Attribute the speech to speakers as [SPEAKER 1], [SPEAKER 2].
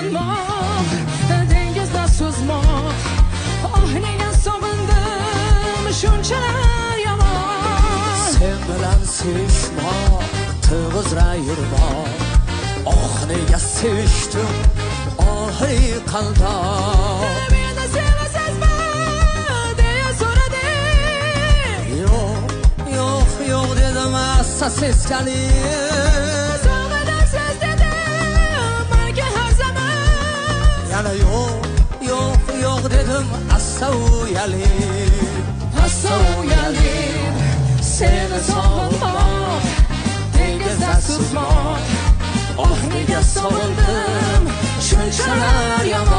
[SPEAKER 1] suzmoq, dengizda suzmoq. Oh nega sog'indim shunchalar yomon.
[SPEAKER 2] Sen bilan sevishmoq, tig'izra yurmoq. Oh nega sevishdim oxiriy qaldoq.
[SPEAKER 1] Meni sevasizmi deya so'radim.
[SPEAKER 2] Yo'q dedim assa seskalik.
[SPEAKER 1] Sog'inasiz dedim balki har zaman.
[SPEAKER 2] Yana yo'q dedim assa
[SPEAKER 1] uyalib seni sog'inmoq, dengizda suzmoq. Oh nega sog'indim shunchalar yomon.